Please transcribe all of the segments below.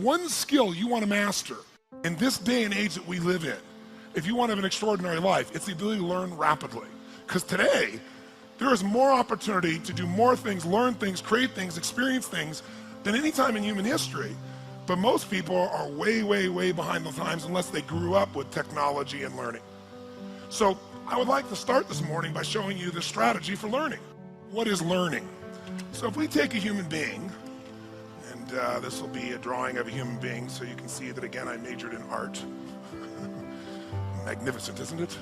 One skill you want to master in this day and age that we live in, if you want to have an extraordinary life, it's the ability to learn rapidly. Because today, there is more opportunity to do more things, learn things, create things, experience things than any time in human history. But most people are way, way, way behind the times unless they grew up with technology and learning. So I would like to start this morning by showing you the strategy for learning. What is learning? So if we take a human being, and this will be a drawing of a human being so you can see that again I majored in art. Magnificent, isn't it?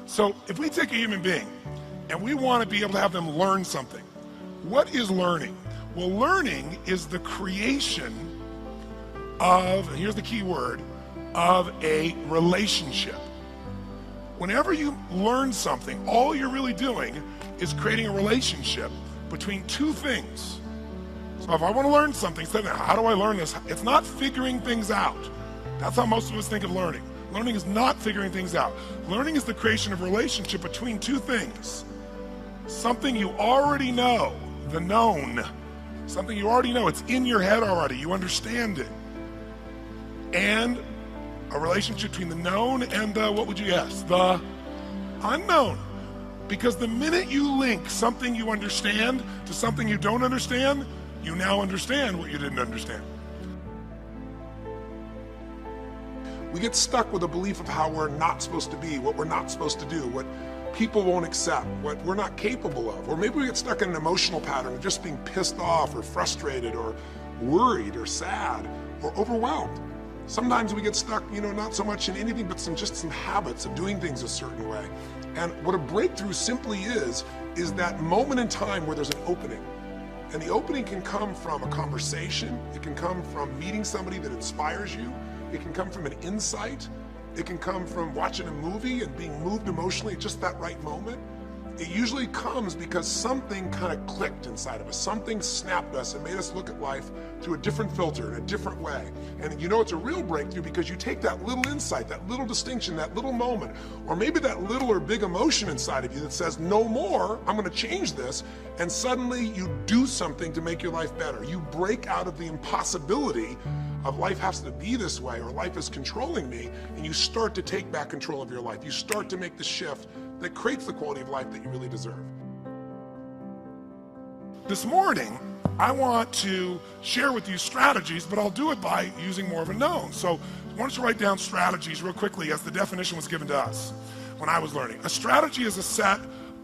So if we take a human being and we want to be able to have them learn something, what is learning? Well, learning is the creation of, and here's the key word, of a relationship. Whenever you learn something, all you're really doing is creating a relationship between two things. So if I want to learn something, say, how do I learn this? It's not figuring things out. That's how most of us think of learning. Learning is not figuring things out. Learning is the creation of a relationship between two things. Something you already know, the known. Something you already know, it's in your head already, you understand it. And a relationship between the known and the, what would you guess? The unknown. Because the minute you link something you understand to something you don't understand, you now understand what you didn't understand. We get stuck with a belief of how we're not supposed to be, what we're not supposed to do, what people won't accept, what we're not capable of. Or maybe we get stuck in an emotional pattern of just being pissed off or frustrated or worried or sad or overwhelmed. Sometimes we get stuck, not so much in anything but just some habits of doing things a certain way. And what a breakthrough simply is that moment in time where there's an opening. And the opening can come from a conversation, it can come from meeting somebody that inspires you, it can come from an insight, it can come from watching a movie and being moved emotionally at just that right moment. It usually comes because something kind of clicked inside of us. Something snapped us and made us look at life through a different filter, in a different way. And it's a real breakthrough because you take that little insight, that little distinction, that little moment, or maybe that little or big emotion inside of you that says, no more, I'm going to change this. And suddenly you do something to make your life better. You break out of the impossibility of life has to be this way or life is controlling me, and you start to take back control of your life. You start to make the shift that creates the quality of life that you really deserve. This morning, I want to share with you strategies, but I'll do it by using more of a known. So why don't you write down strategies real quickly as the definition was given to us when I was learning. A strategy is a set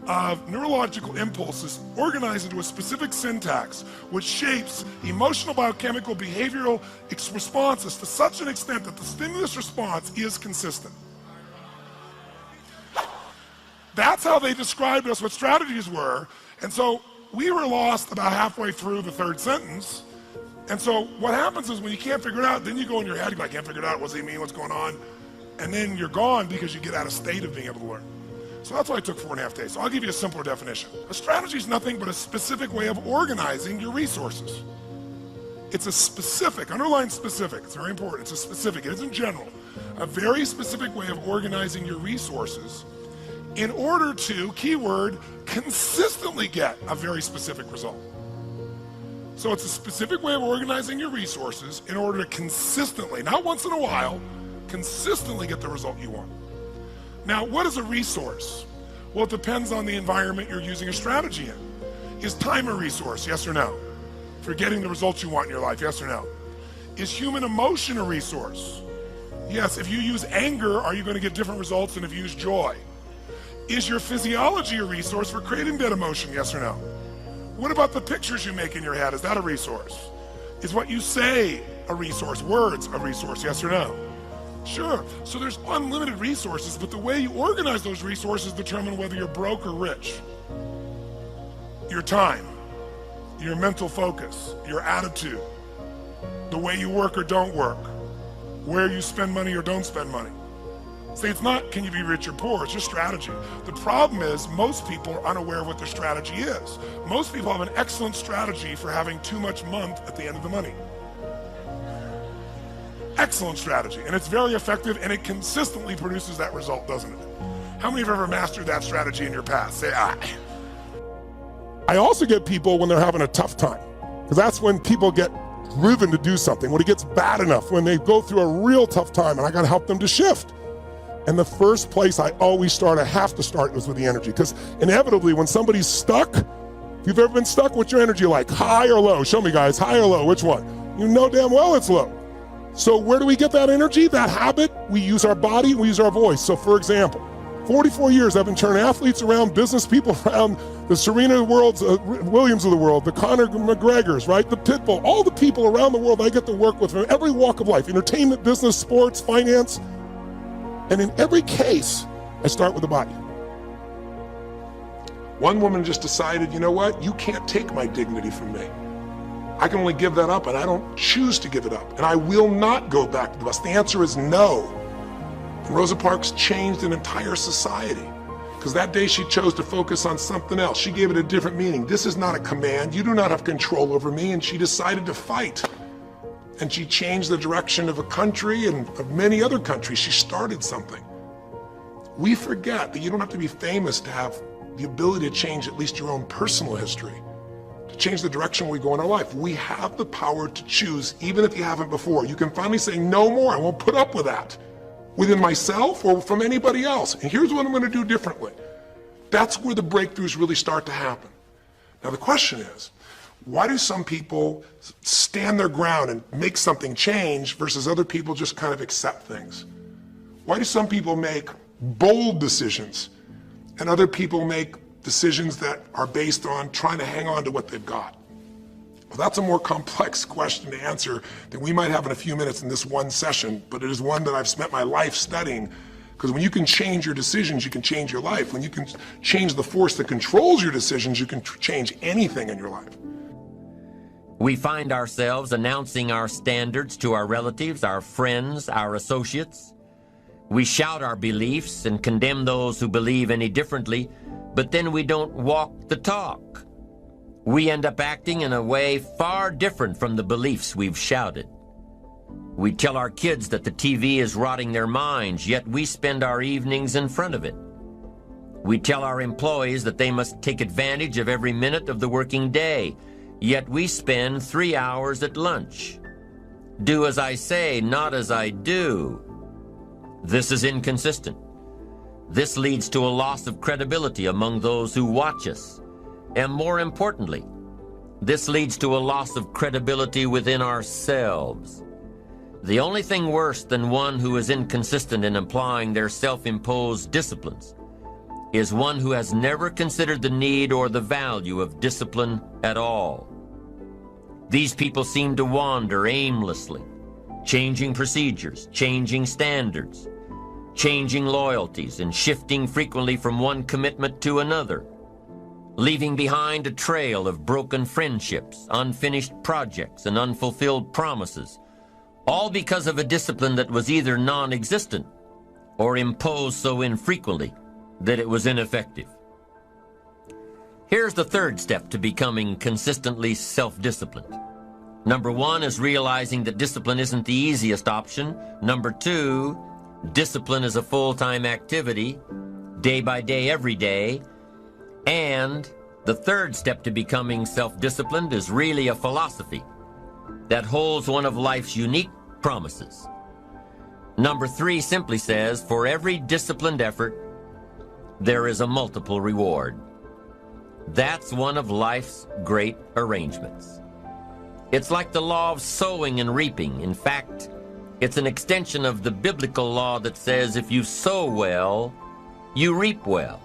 of neurological impulses organized into a specific syntax which shapes emotional, biochemical, behavioral responses to such an extent that the stimulus response is consistent. That's how they described us, what strategies were. And so we were lost about halfway through the third sentence. And so what happens is when you can't figure it out, then you go in your head, you go, I can't figure it out, what does he mean, what's going on? And then you're gone because you get out of state of being able to learn. So that's why it took 4.5 days. So I'll give you a simpler definition. A strategy is nothing but a specific way of organizing your resources. It's a specific, underline specific, it's very important, it's a specific, it isn't general. A very specific way of organizing your resources in order to, keyword, consistently get a very specific result. So it's a specific way of organizing your resources in order to consistently, not once in a while, consistently get the result you want. Now, what is a resource? Well, it depends on the environment you're using a strategy in. Is time a resource, yes or no? For getting the results you want in your life, yes or no? Is human emotion a resource? Yes, if you use anger, are you going to get different results than if you use joy? Is your physiology a resource for creating that emotion, yes or no? What about the pictures you make in your head? Is that a resource? Is what you say a resource? Words a resource, yes or no? Sure, so there's unlimited resources, but the way you organize those resources determine whether you're broke or rich. Your time, your mental focus, your attitude, the way you work or don't work, where you spend money or don't spend money. See, it's not can you be rich or poor, it's just strategy. The problem is most people are unaware of what their strategy is. Most people have an excellent strategy for having too much month at the end of the money. Excellent strategy, and it's very effective, and it consistently produces that result, doesn't it? How many have ever mastered that strategy in your past? Say I. I also get people when they're having a tough time, because that's when people get driven to do something, when it gets bad enough, when they go through a real tough time, and I gotta help them to shift. And the first place I always start, I have to start, was with the energy. Because inevitably, when somebody's stuck, if you've ever been stuck, what's your energy like? High or low? Show me, guys, high or low, which one? You know damn well it's low. So where do we get that energy, that habit? We use our body, we use our voice. So for example, 44 years I've been turning athletes around, business people around, the Serena Williams of the world, the Conor McGregors, right? The Pitbull, all the people around the world I get to work with from every walk of life, entertainment, business, sports, finance. And in every case, I start with the body. One woman just decided, you know what? You can't take my dignity from me. I can only give that up, and I don't choose to give it up. And I will not go back to the bus. The answer is no. And Rosa Parks changed an entire society because that day she chose to focus on something else. She gave it a different meaning. This is not a command. You do not have control over me. And she decided to fight. And she changed the direction of a country and of many other countries. She started something. We forget that you don't have to be famous to have the ability to change at least your own personal history, to change the direction we go in our life. We have the power to choose, even if you haven't before. You can finally say, no more, I won't put up with that, within myself or from anybody else. And here's what I'm going to do differently. That's where the breakthroughs really start to happen. Now the question is, why do some people stand their ground and make something change versus other people just kind of accept things? Why do some people make bold decisions and other people make decisions that are based on trying to hang on to what they've got? Well, that's a more complex question to answer than we might have in a few minutes in this one session, but it is one that I've spent my life studying, because when you can change your decisions, you can change your life. When you can change the force that controls your decisions, you can change anything in your life. We find ourselves announcing our standards to our relatives, our friends, our associates. We shout our beliefs and condemn those who believe any differently, but then we don't walk the talk. We end up acting in a way far different from the beliefs we've shouted. We tell our kids that the TV is rotting their minds, yet we spend our evenings in front of it. We tell our employees that they must take advantage of every minute of the working day, yet we spend 3 hours at lunch. Do as I say, not as I do. This is inconsistent. This leads to a loss of credibility among those who watch us. And more importantly, this leads to a loss of credibility within ourselves. The only thing worse than one who is inconsistent in applying their self-imposed disciplines is one who has never considered the need or the value of discipline at all. These people seem to wander aimlessly, changing procedures, changing standards, changing loyalties, and shifting frequently from one commitment to another, leaving behind a trail of broken friendships, unfinished projects, and unfulfilled promises, all because of a discipline that was either non-existent or imposed so infrequently that it was ineffective. Here's the third step to becoming consistently self-disciplined. Number one is realizing that discipline isn't the easiest option. Number two, discipline is a full-time activity, day by day, every day. And the third step to becoming self-disciplined is really a philosophy that holds one of life's unique promises. Number three simply says, for every disciplined effort, there is a multiple reward. That's one of life's great arrangements. It's like the law of sowing and reaping. In fact, it's an extension of the biblical law that says if you sow well, you reap well.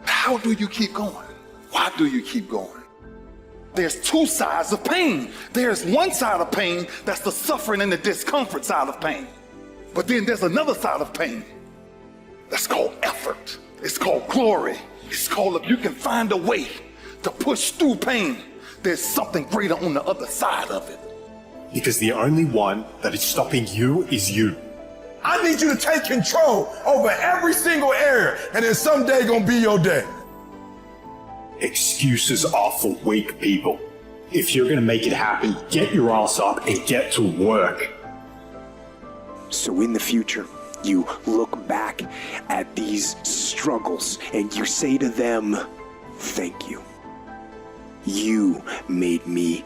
How do you keep going? Why do you keep going? There's two sides of pain. There's one side of pain that's the suffering and the discomfort side of pain. But then there's another side of pain that's called effort. It's called glory. It's called if you can find a way to push through pain, there's something greater on the other side of it. Because the only one that is stopping you is you. I need you to take control over every single area, and then someday gonna be your day. Excuses are for weak people. If you're gonna make it happen, get your ass up and get to work. So in the future, you look back at these struggles and you say to them, thank you. You made me